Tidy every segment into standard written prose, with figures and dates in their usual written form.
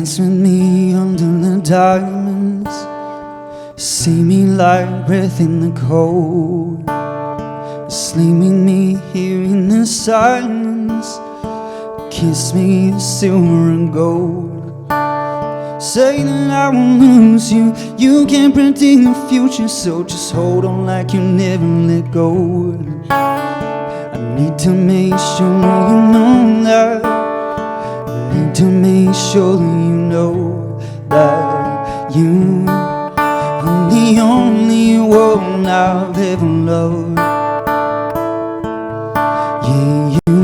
Dance with me under the diamonds. See me like breath in the cold. Sleep with me here in the silence. Kiss me silver and gold. Say that I won't lose you. You can't predict the future, so just hold on like you never let go. I need to make sure you know that. I need to make sure that you know that you are the only one I've ever loved. Yeah, you.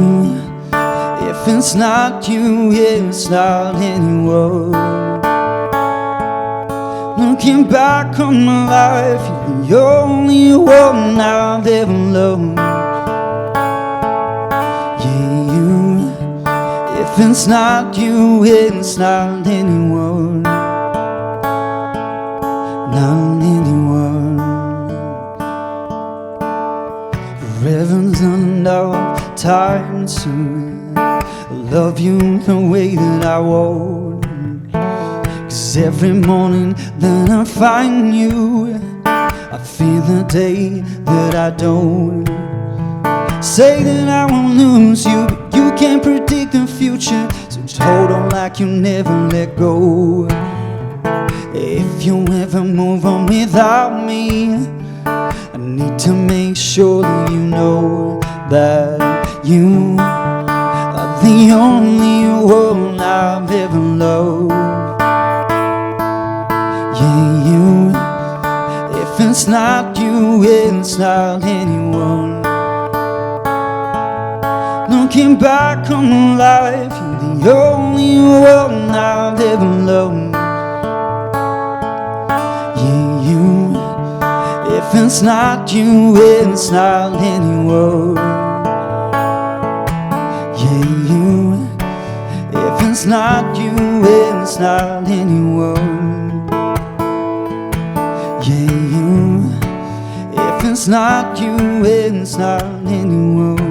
If it's not you, it's not anyone. Looking back on my life, you're the only one I've ever loved. Yeah, you. If it's not you, it's not anyone. Not anyone. Forever's enough time to love you the way that I want. 'Cause every morning that I find you, I fear the day that I don't. Say that I won't lose you, but you can't predict the future, so just hold on like you never let go. If you ever move on without me, I need to make sure that you know that you are the only one I've ever loved. Yeah, you. If it's not you, it's not anyone. Looking back on my life, you're the only one I've ever loved. Yeah, you. If it's not you, it's not anyone. Yeah, you. If it's not you, it's not anyone. Yeah, you. If it's not you, it's not anyone.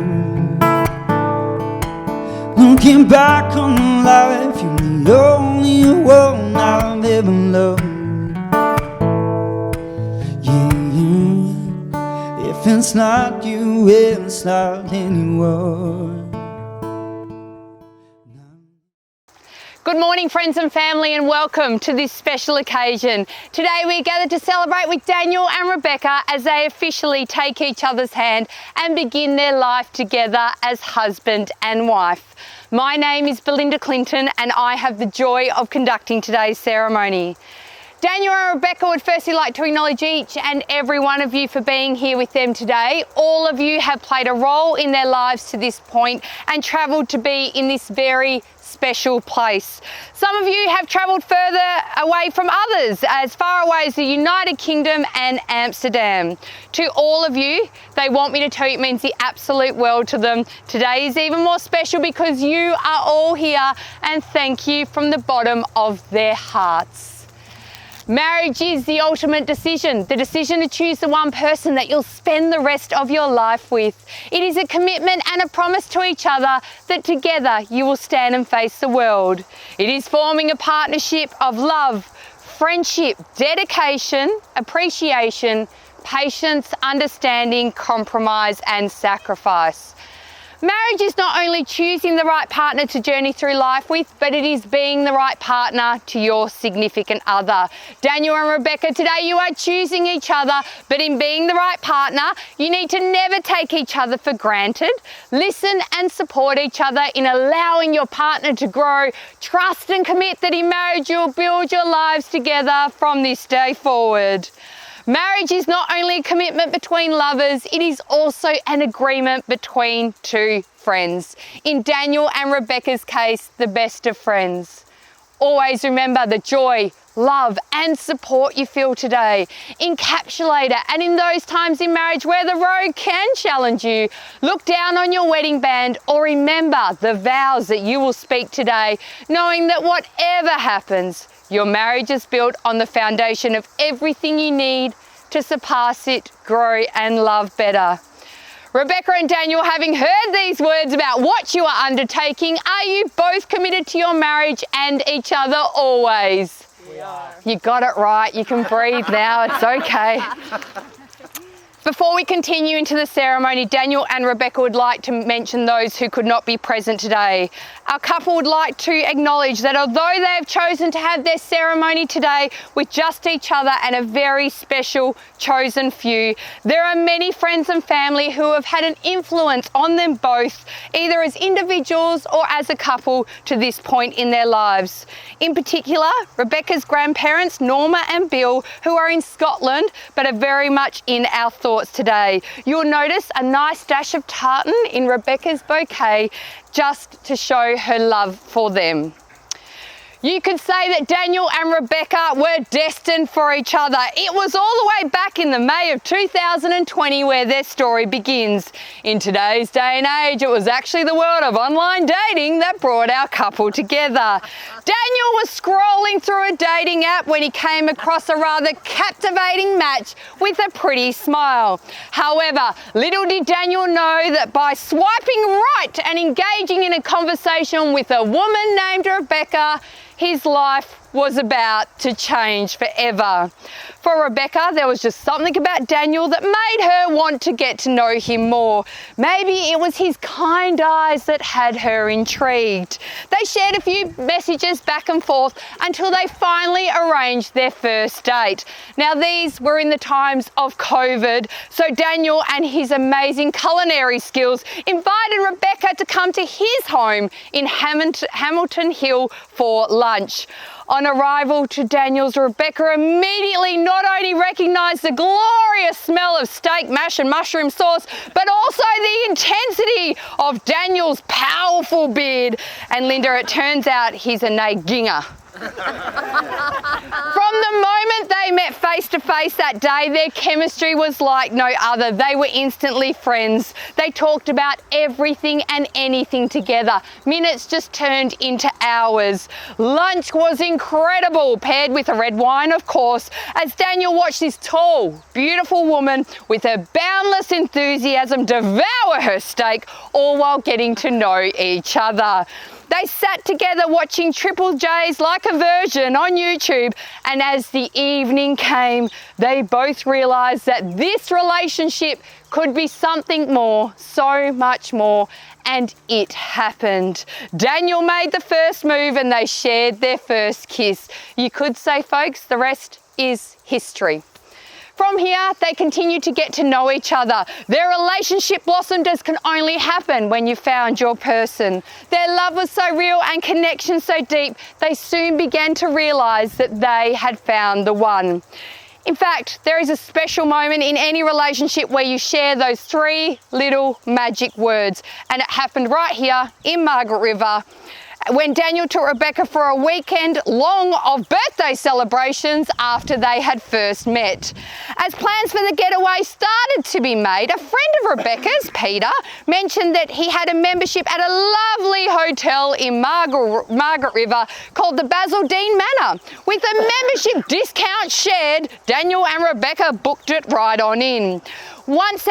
Looking back on my life, you're the only one I've ever loved. Yeah, you. If it's not you, it's not anyone. Good morning, friends and family, and welcome to this special occasion. Today we're gathered to celebrate with Daniel and Rebecca as they officially take each other's hand and begin their life together as husband and wife. My name is Belinda Clinton and I have the joy of conducting today's ceremony. Daniel and Rebecca would firstly like to acknowledge each and every one of you for being here with them today. All of you have played a role in their lives to this point and travelled to be in this very special place. Some of you have travelled further away from others, as far away as the United Kingdom and Amsterdam. To all of you, they want me to tell you it means the absolute world to them. Today is even more special because you are all here, and thank you from the bottom of their hearts. Marriage is the ultimate decision, the decision to choose the one person that you'll spend the rest of your life with. It is a commitment and a promise to each other that together you will stand and face the world. It is forming a partnership of love, friendship, dedication, appreciation, patience, understanding, compromise, and sacrifice. Marriage is not only choosing the right partner to journey through life with, but it is being the right partner to your significant other. Daniel and Rebecca, today you are choosing each other, but in being the right partner, you need to never take each other for granted. Listen and support each other in allowing your partner to grow. Trust and commit that in marriage you'll build your lives together from this day forward. Marriage is not only a commitment between lovers, it is also an agreement between two friends. In Daniel and Rebecca's case, the best of friends. Always remember the joy, love and support you feel today. Encapsulate it, and in those times in marriage where the road can challenge you, look down on your wedding band or remember the vows that you will speak today, knowing that whatever happens, your marriage is built on the foundation of everything you need to surpass it, grow and love better. Rebecca and Daniel, having heard these words about what you are undertaking, are you both committed to your marriage and each other always? We are. You got it right. You can breathe now. It's okay. Before we continue into the ceremony, Daniel and Rebecca would like to mention those who could not be present today. Our couple would like to acknowledge that although they have chosen to have their ceremony today with just each other and a very special chosen few, there are many friends and family who have had an influence on them both, either as individuals or as a couple, to this point in their lives. In particular, Rebecca's grandparents, Norma and Bill, who are in Scotland but are very much in our thoughts today. You'll notice a nice dash of tartan in Rebecca's bouquet just to show her love for them. You could say that Daniel and Rebecca were destined for each other. It was all the way back in the May of 2020 where their story begins. In today's day and age, it was actually the world of online dating that brought our couple together. Daniel was scrolling through a dating app when he came across a rather captivating match with a pretty smile. However, little did Daniel know that by swiping right and engaging in a conversation with a woman named Rebecca, his life was about to change forever. For Rebecca, there was just something about Daniel that made her want to get to know him more. Maybe it was his kind eyes that had her intrigued. They shared a few messages back and forth until they finally arranged their first date. Now, these were in the times of COVID, so Daniel and his amazing culinary skills invited Rebecca to come to his home in Hamilton Hill for lunch. On arrival to Daniel's, Rebecca immediately not only recognised the glorious smell of steak, mash and mushroom sauce, but also the intensity of Daniel's powerful beard. And Linda, it turns out he's a Naginger. From the moment they met face to face that day, their chemistry was like no other. They were instantly friends. They talked about everything and anything together. Minutes just turned into hours. Lunch was incredible, paired with a red wine, of course, as Daniel watched this tall, beautiful woman with her boundless enthusiasm devour her steak, all while getting to know each other. They sat together watching Triple J's Like a Virgin on YouTube, and as the evening came, they both realised that this relationship could be something more, so much more, and it happened. Daniel made the first move and they shared their first kiss. You could say, folks, the rest is history. From here, they continued to get to know each other. Their relationship blossomed as can only happen when you found your person. Their love was so real and connection so deep, they soon began to realise that they had found the one. In fact, there is a special moment in any relationship where you share those 3 little magic words, and it happened right here in Margaret River, when Daniel took Rebecca for a weekend long of birthday celebrations after they had first met. As plans for the getaway started to be made, a friend of Rebecca's, Peter, mentioned that he had a membership at a lovely hotel in Margaret River called the Basildine Manor. With a membership discount shared, Daniel and Rebecca booked it right on in. Once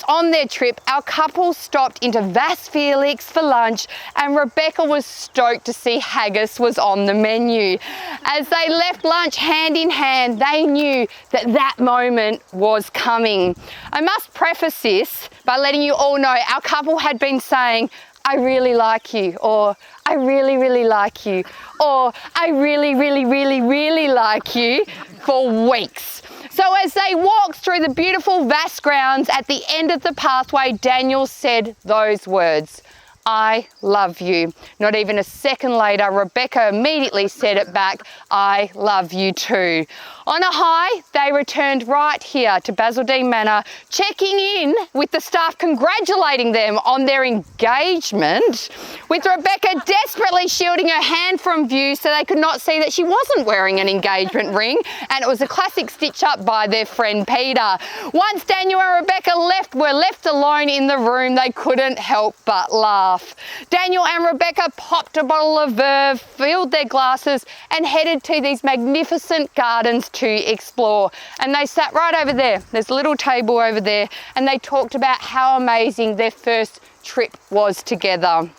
on their trip, our couple stopped into Vas Felix for lunch, and Rebecca was stoked to see haggis was on the menu. As they left lunch hand in hand, they knew that that moment was coming. I must preface this by letting you all know our couple had been saying, "I really like you," or "I really, really like you," or "I really, really, really, really like you," for weeks. So as they walked through the beautiful Vas grounds, at the end of the pathway, Daniel said those words, "I love you." Not even a second later, Rebecca immediately said it back, "I love you too." On a high, they returned right here to Basildine Manor, checking in with the staff, congratulating them on their engagement, with Rebecca desperately shielding her hand from view so they could not see that she wasn't wearing an engagement ring, and it was a classic stitch up by their friend Peter. Once Daniel and Rebecca were left alone in the room, they couldn't help but laugh. laugh. Daniel and Rebecca popped a bottle of Verve, filled their glasses and headed to these magnificent gardens to explore. And they sat right over there. There's a little table over there, and they talked about how amazing their first trip was together.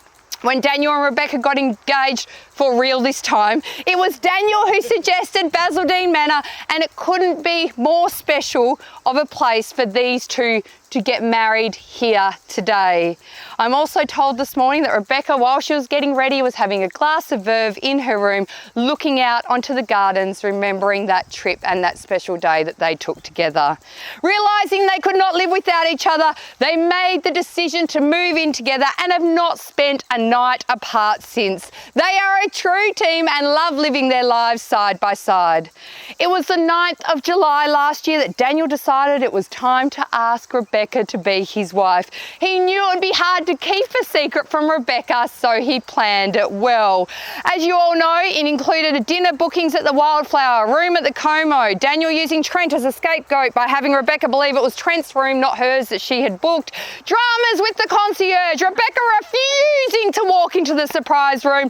When Daniel and Rebecca got engaged, for real this time, it was Daniel who suggested Basildine Manor, and it couldn't be more special of a place for these two to get married here today. I'm also told this morning that Rebecca, while she was getting ready, was having a glass of Verve in her room, looking out onto the gardens, remembering that trip and that special day that they took together. Realising they could not live without each other, they made the decision to move in together and have not spent a night apart since. They are a true team and love living their lives side by side. It was the 9th of July last year that Daniel decided it was time to ask Rebecca to be his wife. He knew it would be hard to keep a secret from Rebecca, so he planned it well. As you all know, it included a dinner bookings at the Wildflower, a room at the Como, Daniel using Trent as a scapegoat by having Rebecca believe it was Trent's room, not hers, that she had booked, dramas with the concierge, Rebecca refusing to walk into the surprise room,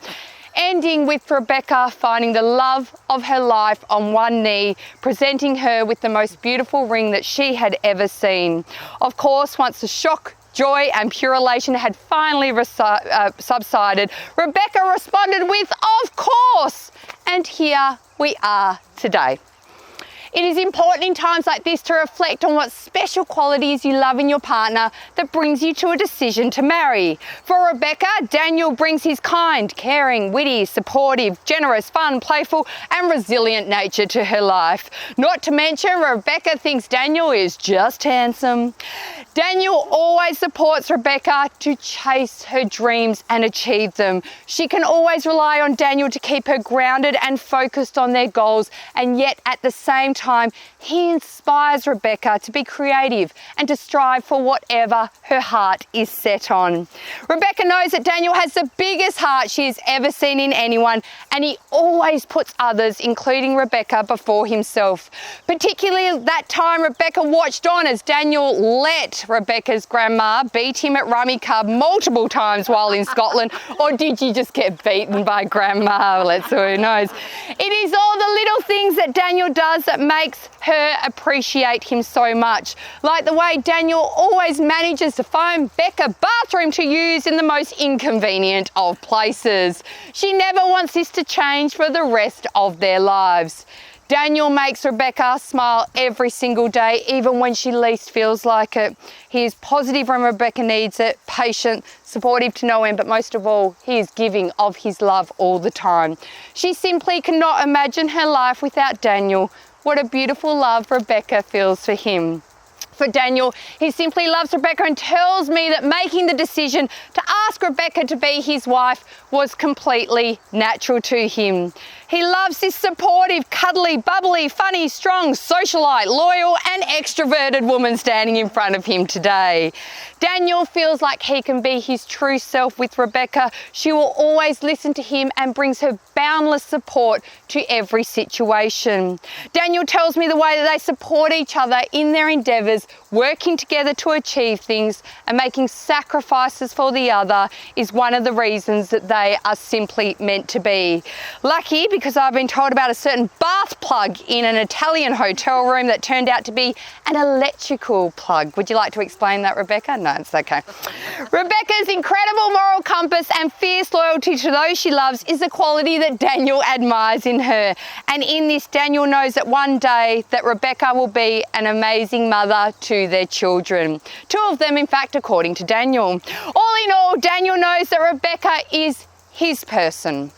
ending with Rebecca finding the love of her life on one knee, presenting her with the most beautiful ring that she had ever seen. Of course, once the shock, joy and pure elation had finally subsided, Rebecca responded with, "Of course!" And here we are today. It is important in times like this to reflect on what special qualities you love in your partner that brings you to a decision to marry. For Rebecca, Daniel brings his kind, caring, witty, supportive, generous, fun, playful and resilient nature to her life. Not to mention, Rebecca thinks Daniel is just handsome. Daniel always supports Rebecca to chase her dreams and achieve them. She can always rely on Daniel to keep her grounded and focused on their goals, and yet at the same time, he inspires Rebecca to be creative and to strive for whatever her heart is set on. Rebecca knows that Daniel has the biggest heart she has ever seen in anyone, and he always puts others, including Rebecca, before himself. Particularly that time Rebecca watched on as Daniel let Rebecca's grandma beat him at Rummy Cub multiple times while in Scotland. Or did you just get beaten by grandma? Who knows. It is all the little things that Daniel does that makes her appreciate him so much. Like the way Daniel always manages to find Becca a bathroom to use in the most inconvenient of places. She never wants this to change for the rest of their lives. Daniel makes Rebecca smile every single day, even when she least feels like it. He is positive when Rebecca needs it, patient, supportive to no end, but most of all, he is giving of his love all the time. She simply cannot imagine her life without Daniel. What a beautiful love Rebecca feels for him. For Daniel, he simply loves Rebecca and tells me that making the decision to ask Rebecca to be his wife was completely natural to him. He loves this supportive, cuddly, bubbly, funny, strong, socialite, loyal and extroverted woman standing in front of him today. Daniel feels like he can be his true self with Rebecca. She will always listen to him and brings her boundless support to every situation. Daniel tells me the way that they support each other in their endeavours, working together to achieve things and making sacrifices for the other is one of the reasons that they are simply meant to be. Lucky because I've been told about a certain bath plug in an Italian hotel room that turned out to be an electrical plug. Would you like to explain that, Rebecca? No, it's okay. Rebecca's incredible moral compass and fierce loyalty to those she loves is a quality that Daniel admires in her. And in this, Daniel knows that one day that Rebecca will be an amazing mother to their children. 2 of them, in fact, according to Daniel. All in all, Daniel knows that Rebecca is his person.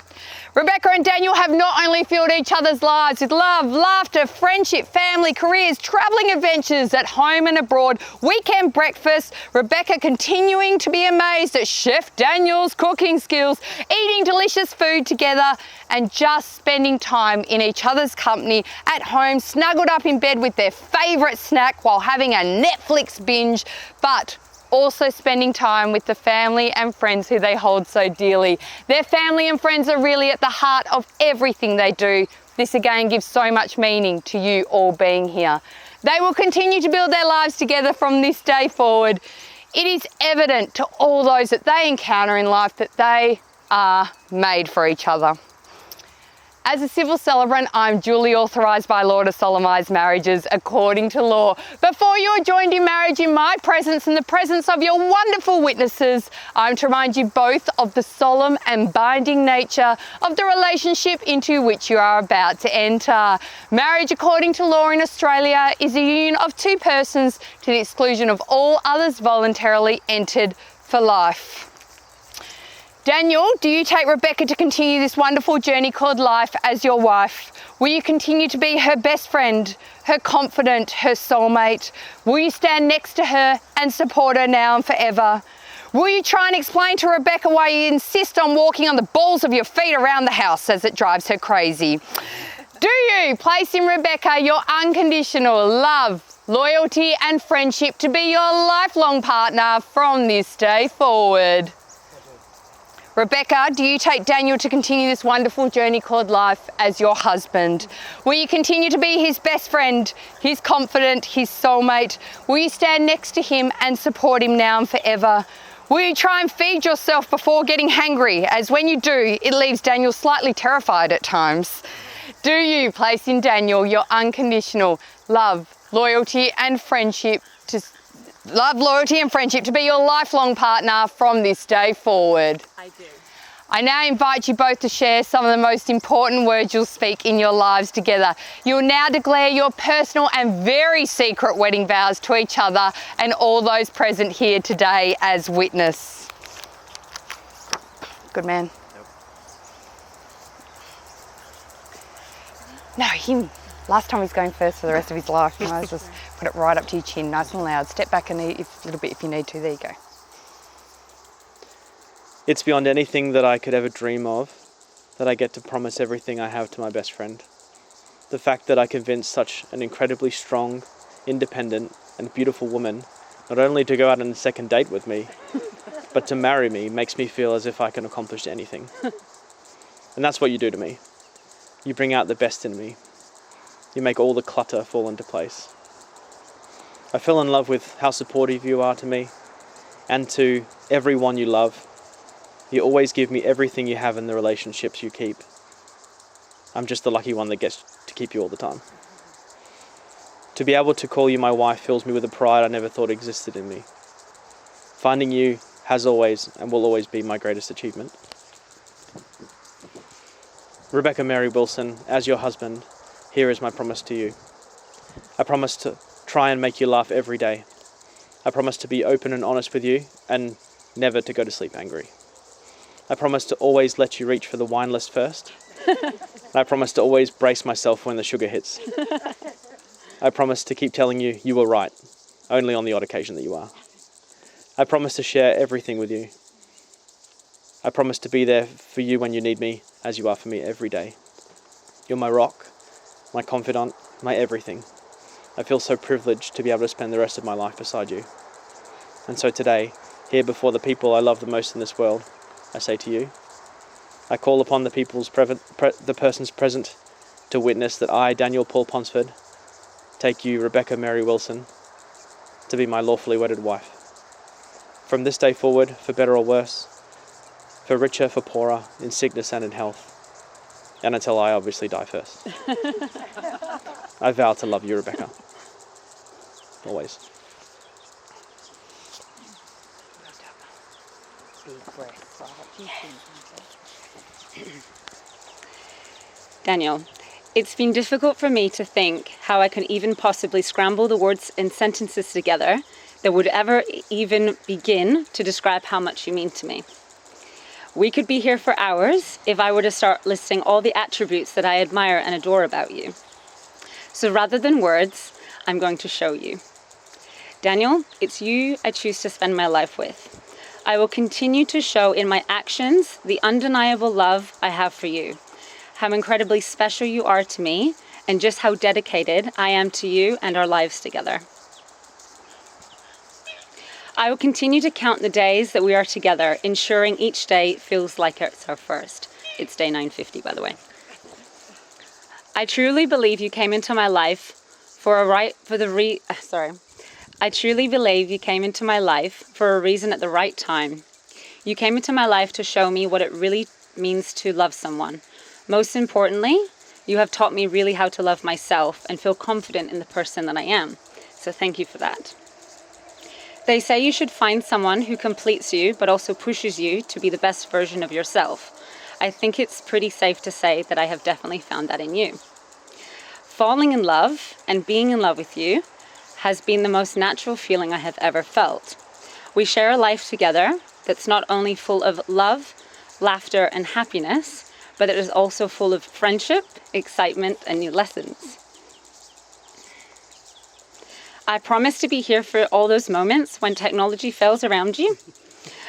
Rebecca and Daniel have not only filled each other's lives with love, laughter, friendship, family, careers, travelling adventures at home and abroad, weekend breakfasts, Rebecca continuing to be amazed at Chef Daniel's cooking skills, eating delicious food together and just spending time in each other's company at home, snuggled up in bed with their favourite snack while having a Netflix binge, but also spending time with the family and friends who they hold so dearly. Their family and friends are really at the heart of everything they do. This again gives so much meaning to you all being here. They will continue to build their lives together from this day forward. It is evident to all those that they encounter in life that they are made for each other. As a civil celebrant, I'm duly authorised by law to solemnise marriages according to law. Before you are joined in marriage in my presence and the presence of your wonderful witnesses, I'm to remind you both of the solemn and binding nature of the relationship into which you are about to enter. Marriage according to law in Australia is a union of two persons to the exclusion of all others voluntarily entered for life. Daniel, do you take Rebecca to continue this wonderful journey called life as your wife? Will you continue to be her best friend, her confidant, her soulmate? Will you stand next to her and support her now and forever? Will you try and explain to Rebecca why you insist on walking on the balls of your feet around the house as it drives her crazy? Do you place in Rebecca your unconditional love, loyalty and friendship to be your lifelong partner from this day forward? Rebecca, do you take Daniel to continue this wonderful journey called life as your husband? Will you continue to be his best friend, his confidant, his soulmate? Will you stand next to him and support him now and forever? Will you try and feed yourself before getting hangry, as when you do, it leaves Daniel slightly terrified at times? Do you place in Daniel your unconditional love, loyalty and friendship to be your lifelong partner from this day forward? I do. I now invite you both to share some of the most important words you'll speak in your lives together. You'll now declare your personal and very secret wedding vows to each other and all those present here today as witness. Good man. Yep. No, him. Last time he's going first for the rest of his life. You might as well just put it right up to your chin, nice and loud. Step back a little bit if you need to. There you go. It's beyond anything that I could ever dream of, that I get to promise everything I have to my best friend. The fact that I convinced such an incredibly strong, independent and beautiful woman not only to go out on a second date with me, but to marry me makes me feel as if I can accomplish anything. And that's what you do to me. You bring out the best in me. You make all the clutter fall into place. I fell in love with how supportive you are to me and to everyone you love. You always give me everything you have in the relationships you keep. I'm just the lucky one that gets to keep you all the time. To be able to call you my wife fills me with a pride I never thought existed in me. Finding you has always and will always be my greatest achievement. Rebecca Mary Wilson, as your husband, here is my promise to you. I promise to try and make you laugh every day. I promise to be open and honest with you and never to go to sleep angry. I promise to always let you reach for the wine list first. I promise to always brace myself when the sugar hits. I promise to keep telling you you were right, only on the odd occasion that you are. I promise to share everything with you. I promise to be there for you when you need me, as you are for me every day. You're my rock, my confidant, my everything. I feel so privileged to be able to spend the rest of my life beside you. And so today, here before the people I love the most in this world, I say to you, I call upon the persons present to witness that I, Daniel Paul Ponsford, take you, Rebecca Mary Wilson, to be my lawfully wedded wife. From this day forward, for better or worse, for richer, for poorer, in sickness and in health, and until I obviously die first. I vow to love you, Rebecca. Always. Daniel, it's been difficult for me to think how I can even possibly scramble the words and sentences together that would ever even begin to describe how much you mean to me. We could be here for hours if I were to start listing all the attributes that I admire and adore about you. So rather than words, I'm going to show you. Daniel, it's you I choose to spend my life with. I will continue to show in my actions the undeniable love I have for you, how incredibly special you are to me, and just how dedicated I am to you and our lives together. I will continue to count the days that we are together, ensuring each day feels like it's our first. It's day 950, by the way. I truly believe you came into my life I truly believe you came into my life for a reason at the right time. You came into my life to show me what it really means to love someone. Most importantly, you have taught me really how to love myself and feel confident in the person that I am. So thank you for that. They say you should find someone who completes you but also pushes you to be the best version of yourself. I think it's pretty safe to say that I have definitely found that in you. Falling in love and being in love with you has been the most natural feeling I have ever felt. We share a life together that's not only full of love, laughter, and happiness, but it is also full of friendship, excitement, and new lessons. I promise to be here for all those moments when technology fails around you,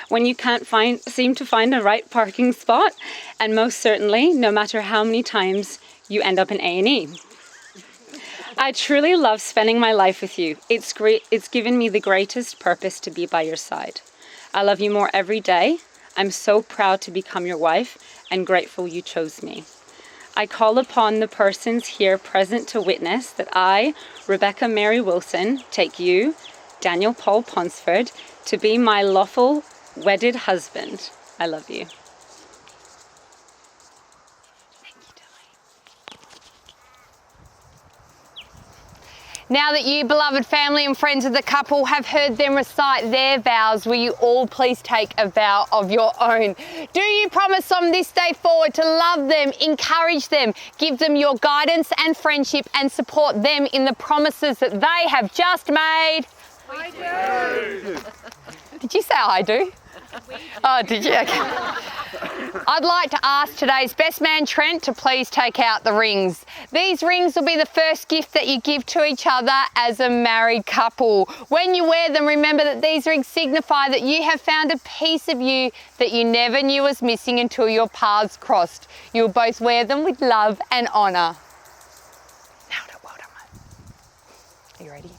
when you can't seem to find the right parking spot, and most certainly, no matter how many times you end up in A&E. I truly love spending my life with you. It's great. It's given me the greatest purpose to be by your side. I love you more every day. I'm so proud to become your wife and grateful you chose me. I call upon the persons here present to witness that I, Rebecca Mary Wilson, take you, Daniel Paul Ponsford, to be my lawful wedded husband. I love you. Now that you, beloved family and friends of the couple, have heard them recite their vows, will you all please take a vow of your own? Do you promise from this day forward to love them, encourage them, give them your guidance and friendship, and support them in the promises that they have just made? I do. Did you say I do? Oh, did you? Okay. I'd like to ask today's best man, Trent, to please take out the rings. These rings will be the first gift that you give to each other as a married couple. When you wear them, remember that these rings signify that you have found a piece of you that you never knew was missing until your paths crossed. You'll both wear them with love and honour. Now, well done, mate. Are you ready?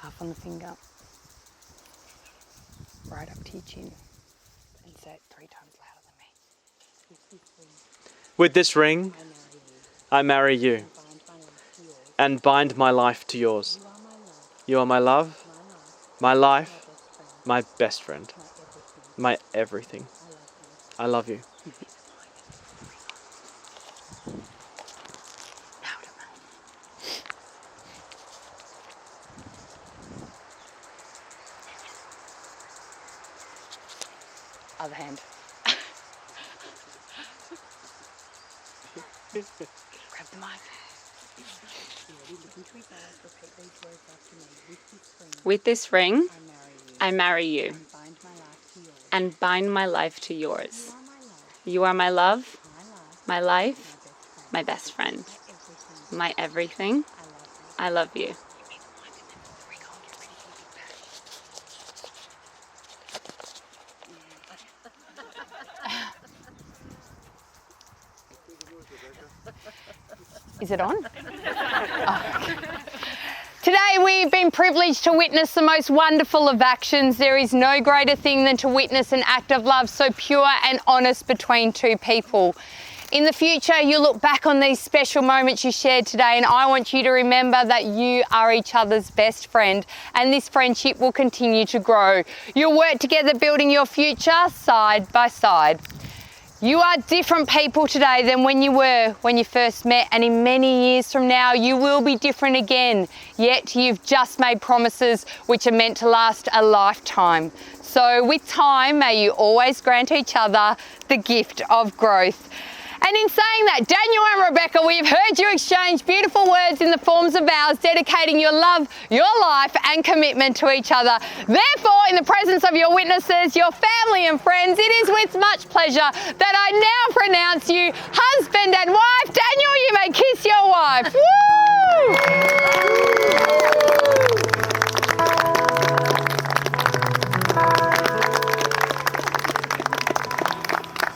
Half on the finger. Right up to your chin. And say it 3 times louder than me. With this ring, I marry you and bind my life to yours. You are my love, my life, my best friend, my everything. I love you. Other hand. Grab the mic. With this ring, I marry you and bind my life to yours. You are my love, my life, my best friend, my everything. I love you. Is it on? Oh, okay. Today we've been privileged to witness the most wonderful of actions. There is no greater thing than to witness an act of love so pure and honest between two people. In the future, you look back on these special moments you shared today, and I want you to remember that you are each other's best friend, and this friendship will continue to grow. You'll work together building your future side by side. You are different people today than when you were when you first met, and in many years from now you will be different again, yet you've just made promises which are meant to last a lifetime. So with time, may you always grant each other the gift of growth. And in saying that, Daniel and Rebecca, we've heard you exchange beautiful words in the forms of vows dedicating your love, your life and commitment to each other. Therefore, in the presence of your witnesses, your family and friends, it is with much pleasure that I now pronounce you husband and wife. Daniel, you may kiss your wife.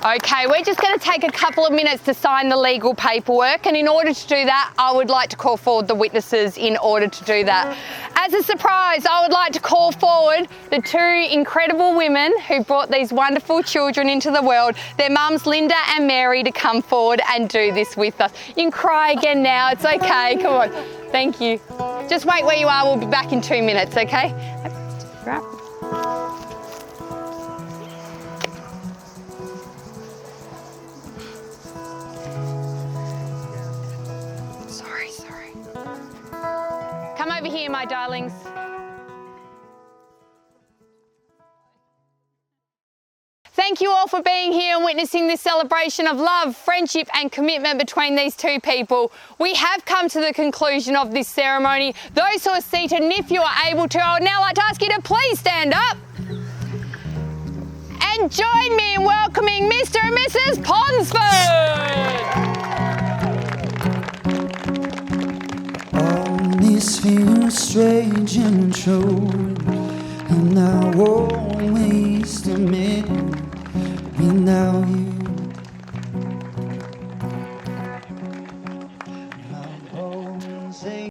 Okay, we're just going to take a couple of minutes to sign the legal paperwork, and in order to do that, I would like to call forward the witnesses in order to do that. As As a surprise, I would like to call forward the two incredible women who brought these wonderful children into the world, their mums Linda and Mary, to come forward and do this with us. You can cry again now, it's okay, come on. Thank you. Just wait where you are, we'll be back in 2 minutes, okay? Right. Sorry. Come over here, my darlings. Thank you all for being here and witnessing this celebration of love, friendship and commitment between these two people. We have come to the conclusion of this ceremony. Those who are seated, and if you are able to, I would now like to ask you to please stand up and join me in welcoming Mr. and Mrs. Ponsford. All this feels strange and true, and I won't waste a minute without you.